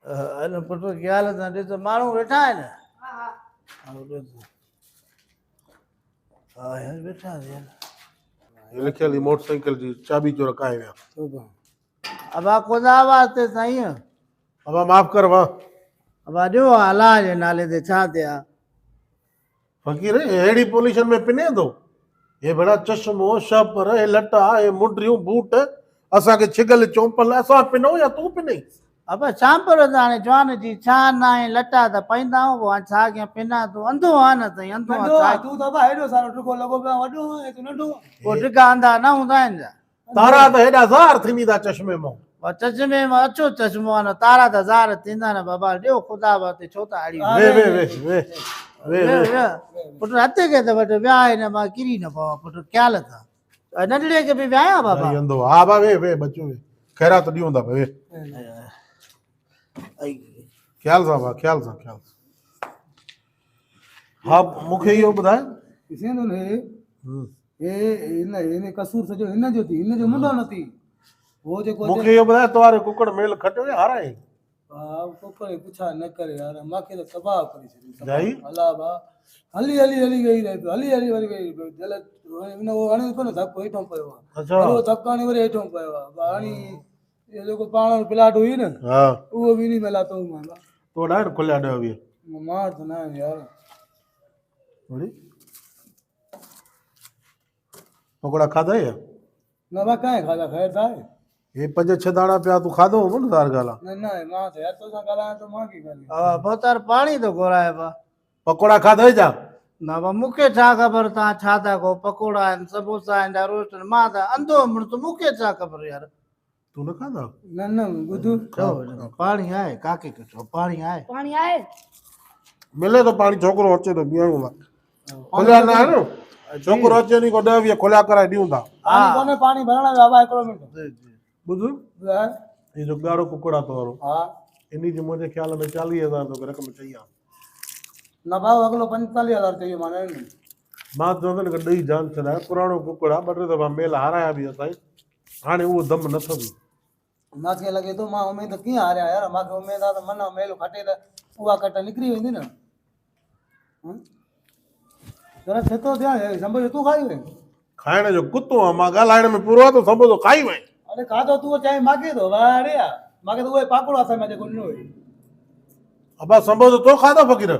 अने पुट क्या हाल है तो माण्हू वेठा आहिनि हा यार वेठा आहिनि लिखियल मोटरसाइकिल जी चाबी जो रखाए विया अब खुदा वास्ते साईं अब माफ़ कर वाह अब ॾियो अलाह जे नाले ते छा थिया फ़कीर अहिड़ी पोजीशन में पिने थो हे बड़ा चश्मो छपर हे लटा हे मुंडियूं बूट असांखे छिगल चोंपल असां पिनो या तूं पिने अब शांपर त हाणे जवान जी छा न आहे लटा त पाईंदा आहियूं पोइ हाणे छा कयां पिना तूं अंधो आहे न साईं अंधो आहे तूं त भाई हेॾो सारो टुको लॻो पियो वॾो ऐं तूं नंढो पोइ टिका अंधा न हूंदा आहिनि छा तारा त हेॾा ज़ार थींदी था चश्मे मां चश्मे में अछो चश्मो आहे न तारा त ज़ार थींदा न बाबा ॾियो ख़ुदा वास्ते छो त आड़ी वे वे वे वे वे पुट हथ खे त वटि विया हिन मां किरी न पवां पुट ख़्याल था नंढड़े खे बि वियां बाबा अंधो हा बा वे वे बचो वे ख़ैरात ॾियूं था वे ख़्याल सां भाउ ख़्याल सां हा मूंखे इहो ॿुधाए ॾिसे थो न हिन कसूर सॼो हिन जो थी हिन जो मुंडो न थी वो जेको मूंखे इहो ॿुधाए तव्हांजो कुकड़ मेल खटियो या हाराए हा कुकर पुछा न करे यार मूंखे त तबाह करे छॾी जाई अला बा हली हली हली गई रहे हली हली वरी गई दिल हिन वो हाणे को न धक हेठों पियो आहे अच्छा वो धक हाणे वरी हेठों पियो आहे हाणे ये जेको पाण प्लाट हुई न हा उहो बि नहीं मिला तो मां तो ॾाढो खुलिया ॾियो बि मार त न यार वरी पकोड़ा खाधा या न बा काहे खाधा ख़ैर था हे 5-6 दाणा पिया तूं खाधो हूंदो न तार ॻाल्हि न न मां त यार तोसां ॻाल्हायां तो मां की ॻाल्हि हा पोइ तार पाणी थो घुराए पा पकोड़ा खाधो जा न बा मूंखे छा ख़बर तव्हां छा था कहो पकोड़ा आहिनि समोसा आहिनि या रोस्ट आहिनि मां त अंधो मुड़ुसि मूंखे छा ख़बर यार तूं न खाधा न न ॿुध चओ पाणी आहे काके खे चओ पाणी आहे मिले तो पाणी छोकिरो अचे तो पीऊं था खुलिया न आहे न छोकिरो अचे नी को 10-20 खुलिया कराए ॾियूं था पानी कोने पानी भरणा बाबा हिकिड़ो मिंट ॿुध ॿुधाए हे जो ॻाढ़ो कुकड़ा तो वारो हा इन्ही जो मुंहिंजे ख्याल में 40,000 तो रक़म चई आहे न भाऊ अगलो 45,000 चाहिए माने मां चवंदो न ॾही जान छॾाए पुराणो कुकड़ा 2-3 दफ़ा मेल हाराया बि असां हाणे उहो दम नथो बि मूंखे लॻे थो मां उमेद कीअं हारिया यार मूंखे उमेद आहे त मन मेल खटे त उहा कट निकिरी वेंदी न जरा छतो थिया संभो तूं खाई वई खाइण जो कुतो आहे मां ॻाल्हाइण में पूरो आहे तो संभो तो खाई वई अरे खाधो तूं चाहे मांगे थो वारे यार मूंखे त उहे पाकोड़ा असां में जेको ॾिनो हुई अबा संभो तो खाधो फ़कीर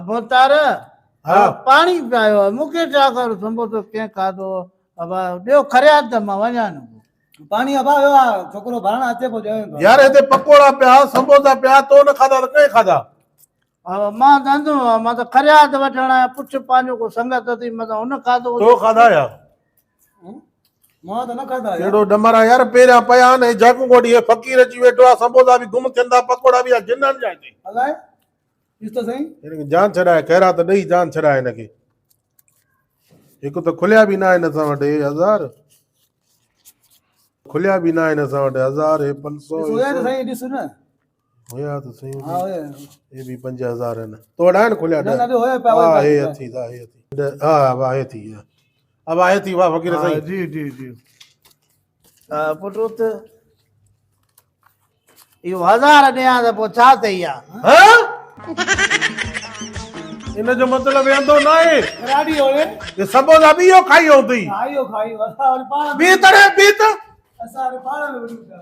पोइ तार हा पाणी पियायो आहे मूंखे छा ख़बर समोसो कंहिं खाधो अब ॾियो खरिया त मां वञा न पाणी अबा वियो आहे छोकिरो भरण अचे पोइ ॾियो यार हिते पकोड़ा पिया समोसा पिया तो न खाधा त कंहिं खाधा अब मां त अंधो आहियां मां त खरियात वठण आहियां पुछ पंहिंजो को संगत अथई मथां हुन खाधो तो खाधा या मां त न खाधा कहिड़ो डमर आहे यार पहिरियां पिया आहिनि झाकू कोडी हे फ़कीर अची वेठो आहे समोसा बि गुम थियंदा पकोड़ा बि जिन्ननि जा हिते अलाए ॾिस त सही हिनखे जान छॾाए ख़ैरात ॾेई जान छॾाए हिनखे हिकु त खुलिया बि न आहिनि असां वटि 1000 खुलिया बि न आहिनि असां वटि 1000 हे 500 हुया त सही ॾिस न हुया त सही हा हुया हे बि 5000 आहिनि तो वटि आहिनि खुलिया न न होया पिया हा हे अथी था हे अथी हा हा हे थी अब आहे थी वाह फ़कीर साईं जी जी जी पुटु त इहो 1000 ॾियां त पोइ छा अथई आहे हाँ इन जो मतलब वेंदो न आहे राडी होले ये समोसा बि इहो खाई हो अथई खाइयो खाइयो असां वरी पाण बी त असां वरी पाण में वञूं था